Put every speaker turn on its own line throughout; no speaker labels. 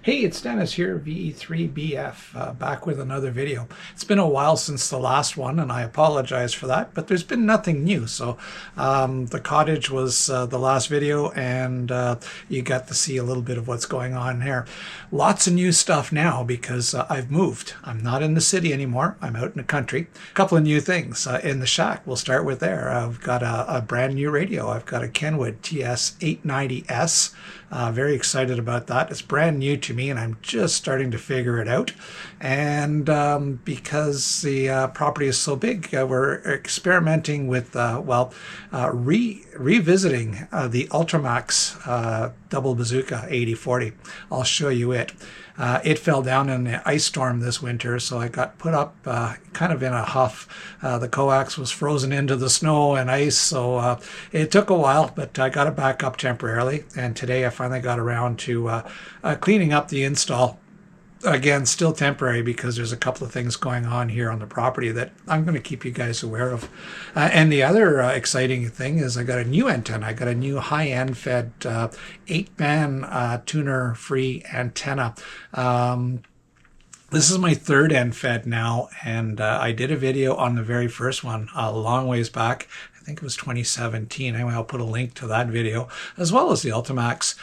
Hey, it's Dennis here, VE3BF, back with another video. It's been a while since the last one, and I apologize for that, but there's been nothing new. So the cottage was the last video, and you got to see a little bit of what's going on there. Lots of new stuff now because I've moved. I'm not in the city anymore. I'm out in the country. A couple of new things in the shack. We'll start with there. I've got a brand new radio. I've got a Kenwood TS890S. Very excited about that. It's brand new to me and I'm just starting to figure it out. And because the property is so big, we're experimenting with, revisiting the UltimateMax double bazooka 8040. I'll show you it. It fell down in the ice storm this winter, so I got put up kind of in a huff. The coax was frozen into the snow and ice, so it took a while, but I got it back up temporarily. And today I finally got around to cleaning up the install. Again, still temporary because there's a couple of things going on here on the property that I'm going to keep you guys aware of. And the other exciting thing is I got a new antenna. I got a new HyEndFed 8-band tuner-free antenna. This is my third HyEndFed now, and I did a video on the very first one a long ways back. I think it was 2017. Anyway, I'll put a link to that video as well as the UltimateMax.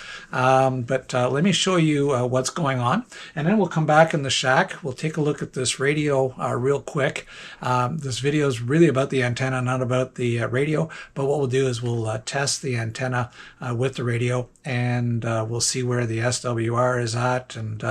But let me show you what's going on, and then we'll come back in the shack. We'll take a look at this radio real quick. This video is really about the antenna, not about the radio. But what we'll do is we'll test the antenna with the radio, and we'll see where the SWR is at, and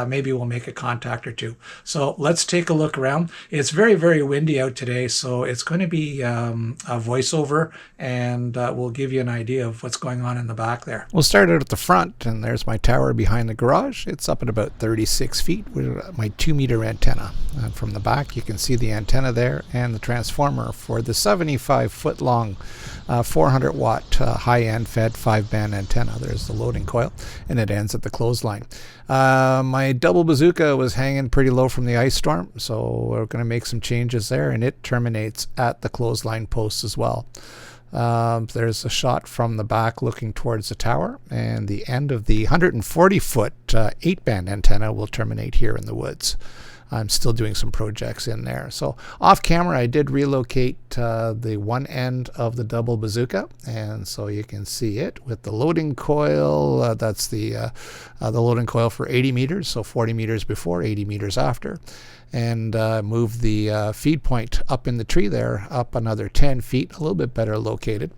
maybe we'll make a contact or two. So let's take a look around. It's very, very windy out today, so it's going to be a voiceover, and we'll give you an idea of what's going on in the back there. We'll start out at the front, and there's my tower behind the garage. It's up at about 36 feet with my 2-meter antenna. And from the back, you can see the antenna there and the transformer for the 75-foot long 400-watt HyEndFed 5-band antenna. There's the loading coil, and it ends at the clothesline. My double bazooka was hanging pretty low from the ice storm, so we're going to make some changes there, and it terminates at the clothesline post as well. There's a shot from the back looking towards the tower, and the end of the 140-foot 8-band antenna will terminate here in the woods. I'm still doing some projects in there. So off camera, I did relocate the one end of the double bazooka, and so you can see it with the loading coil. That's the loading coil for 80 meters, so 40 meters before, 80 meters after. And move the feed point up in the tree there, up another 10 feet, a little bit better located.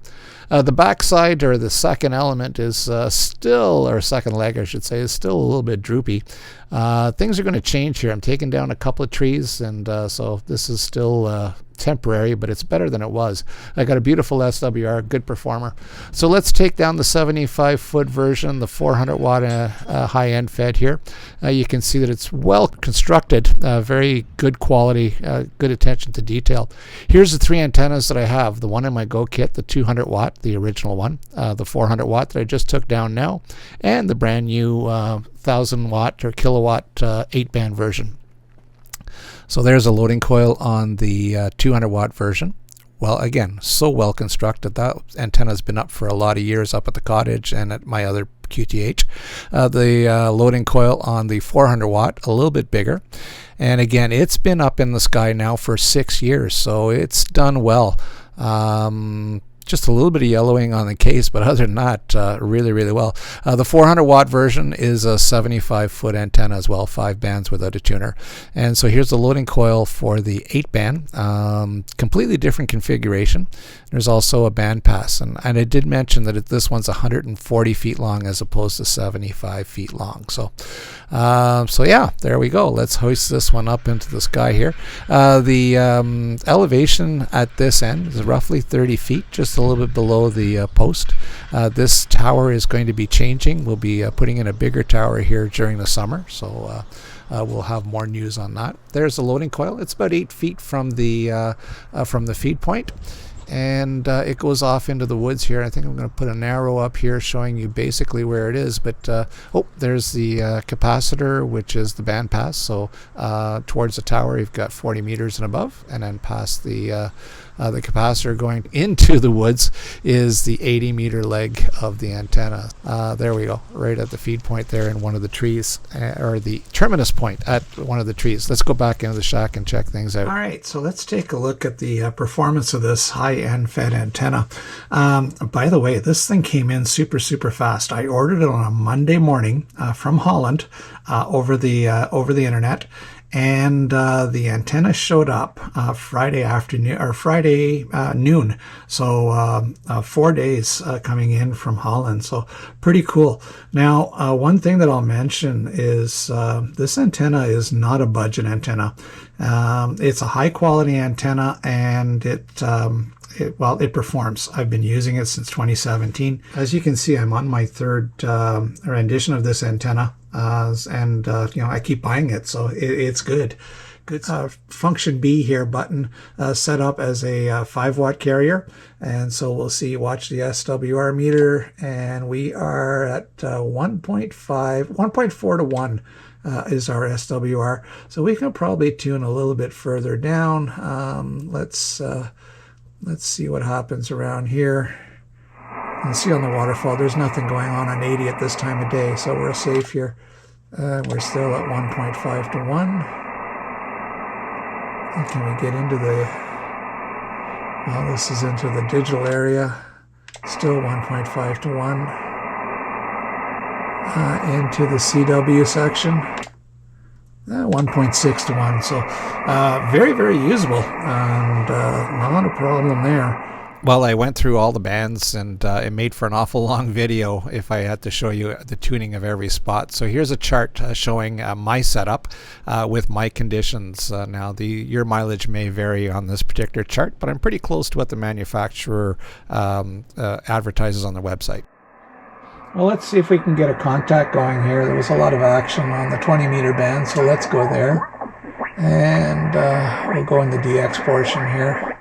The backside, or the second element, is still, or second leg I should say, is still a little bit droopy. Things are going to change here. I'm taking down a couple of trees, and so this is still temporary, but it's better than it was. I got a beautiful SWR, good performer. So let's take down the 75-foot version, the 400-watt HyEndFed here. You can see that it's well constructed, very good quality, good attention to detail. Here's the 3 antennas that I have. The one in my Go kit, the 200-watt, the original one, the 400-watt that I just took down now, and the brand new 1,000-watt or kilowatt 8-band version. So there's a loading coil on the 200-watt version. Well, again, so well constructed. That antenna's been up for a lot of years up at the cottage and at my other QTH. The loading coil on the 400-watt, a little bit bigger. And again, it's been up in the sky now for 6 years, so it's done well. Just a little bit of yellowing on the case, but other than that, really, really well. The 400-watt version is a 75-foot antenna as well, 5 bands without a tuner. And so here's the loading coil for the 8-band, completely different configuration. There's also a band pass, and I did mention that this one's 140 feet long as opposed to 75 feet long. So yeah, there we go. Let's hoist this one up into the sky here. The elevation at this end is roughly 30 feet, just a little bit below the post. This tower is going to be changing. We'll be putting in a bigger tower here during the summer, so we'll have more news on that. There's the loading coil. It's about 8 feet from the feed point, and it goes off into the woods here. I think I'm going to put an arrow up here showing you basically where it is, but there's the capacitor, which is the band pass. So towards the tower you've got 40 meters and above, and then past the
The capacitor going into the woods is the 80-meter leg of the antenna. There we go, right at the feed point there in one of the trees, or the terminus point at one of the trees. Let's go back into the shack and check things out.
All right, so let's take a look at the performance of this HyEndFed antenna. By the way, this thing came in super fast. I ordered it on a Monday morning from Holland over the internet. And the antenna showed up Friday afternoon or Friday noon. So 4 days coming in from Holland. So pretty cool. Now, one thing that I'll mention is this antenna is not a budget antenna. It's a high quality antenna, and it performs. I've been using it since 2017. As you can see, I'm on my third rendition of this antenna. I keep buying it, so it's good. Function B here button set up as a 5-watt carrier, and so we'll see. Watch the SWR meter, and we are at 1.4 to 1 is our SWR. So we can probably tune a little bit further down. Let's see what happens around here. You can see on the waterfall, there's nothing going on 80 at this time of day, so we're safe here. We're still at 1.5 to 1. And can we get into this is into the digital area. Still 1.5 to 1. Into the CW section. 1.6 to 1. So very usable, and not a problem there.
Well, I went through all the bands, and it made for an awful long video if I had to show you the tuning of every spot. So here's a chart showing my setup with my conditions. Now, your mileage may vary on this particular chart, but I'm pretty close to what the manufacturer advertises on their website.
Well, let's see if we can get a contact going here. There was a lot of action on the 20-meter band, so let's go there. And we'll go in the DX portion here.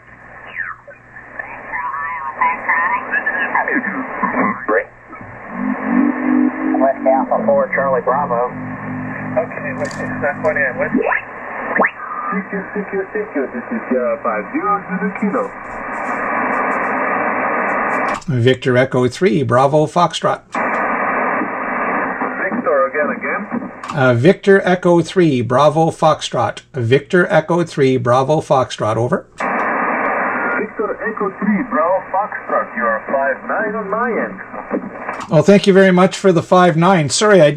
West Alpha 4, Charlie Bravo. Okay, let's just step one in. West.
CQ, this is 50 Kilo.
Victor Echo 3, Bravo Foxtrot.
Victor again.
Victor Echo 3, Bravo Foxtrot. Victor Echo 3, Bravo Foxtrot, over.
Victor Echo 3, Bravo Foxtrot. You're 5-9 on my end.
Well, thank you very much for the 5-9. Sorry, I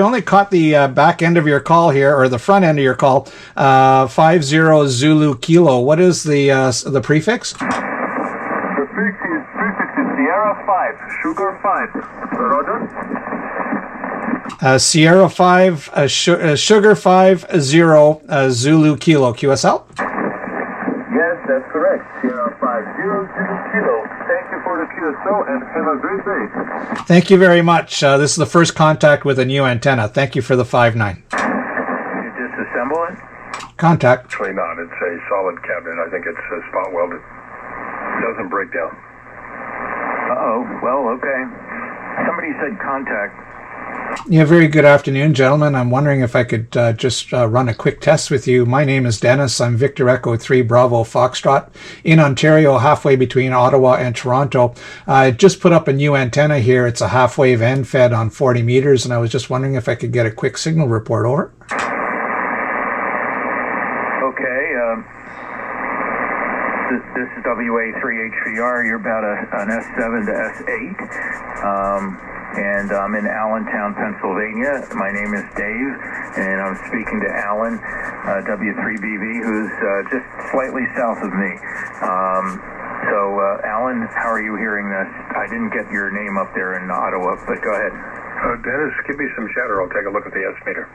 only caught the back end of your call here, or the front end of your call. 50 Zulu Kilo. What is the prefix?
The prefix is Sierra 5, Sugar 5. Roger?
Sierra 5, Sugar 5, 0, Zulu Kilo. QSL?
Yes, that's correct. Sierra 5, 0, Zulu Kilo. Thank you for the QSO, and have a great day.
Thank you very much. This is the first contact with a new antenna. Thank you for the 5-9.
You disassemble it?
Contact.
Actually not. It's a solid cabinet. I think it's spot welded. It doesn't break down.
Uh-oh. Well, okay. Somebody said contact.
Yeah, very good afternoon, gentlemen. I'm wondering if I could just run a quick test with you. My name is Dennis. I'm Victor Echo 3 Bravo Foxtrot in Ontario, halfway between Ottawa and Toronto. I just put up a new antenna here. It's a half-wave HyEndFed on 40 meters, and I was just wondering if I could get a quick signal report, over.
Okay. This is WA3HVR. You're about an S7 to S8. And I'm in Allentown, Pennsylvania. My name is Dave, and I'm speaking to Alan, W3BV, who's just slightly south of me. Alan, how are you hearing this? I didn't get your name up there in Ottawa, but go ahead.
Dennis, give me some chatter. I'll take a look at the S-meter.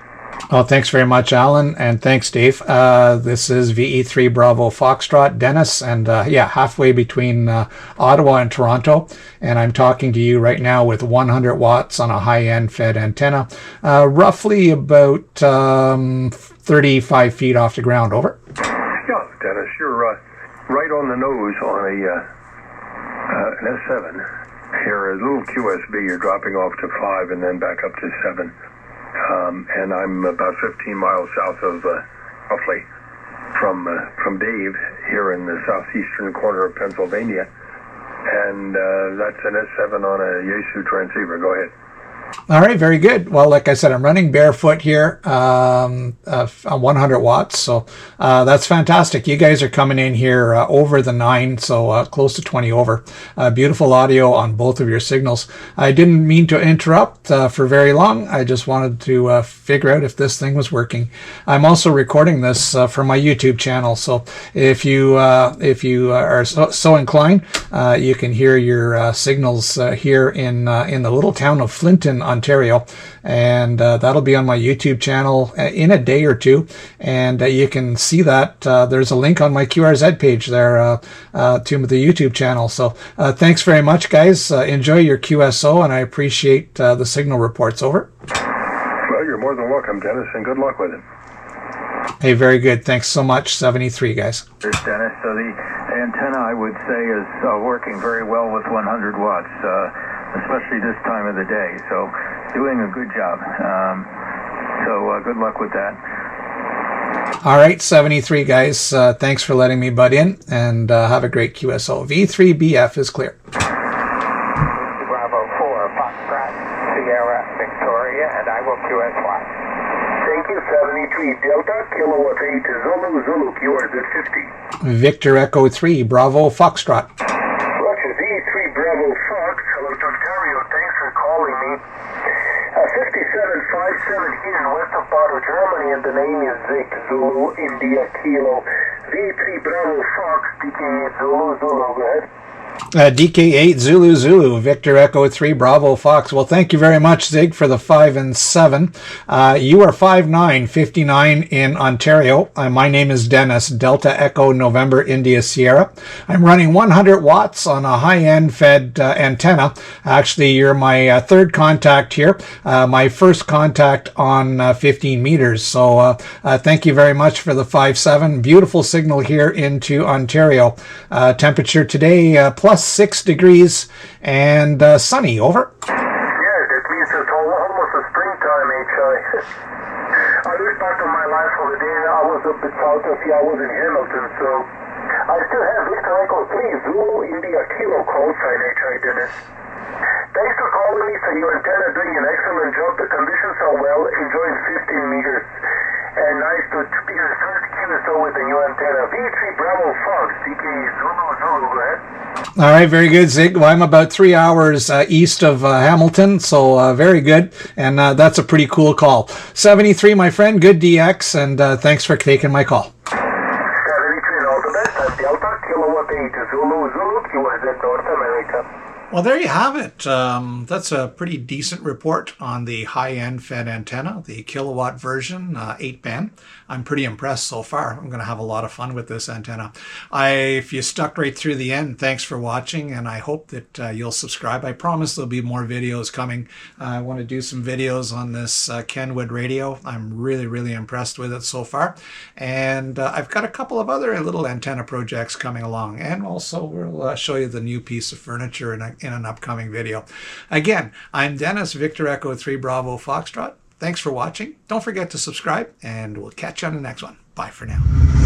Oh, thanks very much, Alan, and thanks, Dave. This is VE3 Bravo Foxtrot, Dennis, and halfway between Ottawa and Toronto, and I'm talking to you right now with 100 watts on a HyEndFed antenna, roughly about 35 feet off the ground, over.
Yeah, Dennis, you're right on the nose on an S7. Here, a little QSB, you're dropping off to 5 and then back up to 7. And I'm about 15 miles south of, roughly, from Dave here in the southeastern corner of Pennsylvania, and that's an S7 on a Yaesu transceiver. Go ahead.
All right, very good. Well, like I said, I'm running barefoot here on 100 watts, so that's fantastic. You guys are coming in here over the 9, so close to 20 over. Beautiful audio on both of your signals. I didn't mean to interrupt for very long. I just wanted to figure out if this thing was working. I'm also recording this for my YouTube channel, so if you are so inclined, you can hear your signals here in the little town of Flinton, Ontario, and that'll be on my YouTube channel in a day or two, and you can see that there's a link on my QRZ page there to the YouTube channel. So thanks very much, guys. Enjoy your QSO, and I appreciate the signal reports. Over.
Well, you're more than welcome, Dennis, and good luck with it.
Hey, very good. Thanks so much. 73, guys.
There's Dennis. So the antenna, I would say, is working very well with 100 watts. Especially this time of the day, so doing a good job. So good luck with that.
All right, 73 guys. Thanks for letting me butt in, and have a great QSO. V3BF is clear.
Bravo 4, Foxtrot, Sierra, Victoria, and I will QS watch.
Thank you, 73 Delta, kilowatt 8 Zulu, Zulu, QRZ 50.
Victor Echo 3, Bravo Foxtrot.
Roger, V3 Bravo Fox, hello to Ontario, thanks for calling me. 5757 here, west of Bado, Germany, and the name is Vic, Zulu, India, Kilo. V3 Bravo Fox, DK Zulu, Zulu, go ahead.
DK8 Zulu Zulu, Victor Echo 3 Bravo Fox. Well, thank you very much, Zig, for the 5 and 7. You are 5959 in Ontario. My name is Dennis, Delta Echo November India Sierra. I'm running 100 watts on a HyEndFed antenna. Actually, you're my third contact here. My first contact on 15 meters. So thank you very much for the 5-7. Beautiful signal here into Ontario. Temperature today plus 6 degrees and sunny. Over.
Yeah, that means it's almost a springtime, HI. I look back on my life for the day I was up in south of here, I was in Hamilton, so I still have Victor Echo 3 Zulu India Kilo call sign, HI Dennis. Thanks for calling me, so your antenna doing an excellent job. The conditions are well, enjoying 15 meters. And nice to be the first QSO with the new antenna. V3 Bravo Fox, DK Zulu Zulu, go ahead.
All right, very good, Zig. Well, I'm about 3 hours east of Hamilton, so very good. And that's a pretty cool call. 73, my friend, good DX, and thanks for taking my call.
73 and all the best. I'm Delta, kilowatt 8 Zulu Zulu, QRZ North America.
Well, there you have it. That's a pretty decent report on the HyEndFed antenna, the kilowatt version, 8-band. I'm pretty impressed so far. I'm going to have a lot of fun with this antenna. If you stuck right through the end, thanks for watching, and I hope that you'll subscribe. I promise there'll be more videos coming. I want to do some videos on this Kenwood radio. I'm really, really impressed with it so far. And I've got a couple of other little antenna projects coming along, and also we'll show you the new piece of furniture in an upcoming video. Again, I'm Dennis, Victor Echo 3 Bravo Foxtrot. Thanks for watching. Don't forget to subscribe, and we'll catch you on the next one. Bye for now.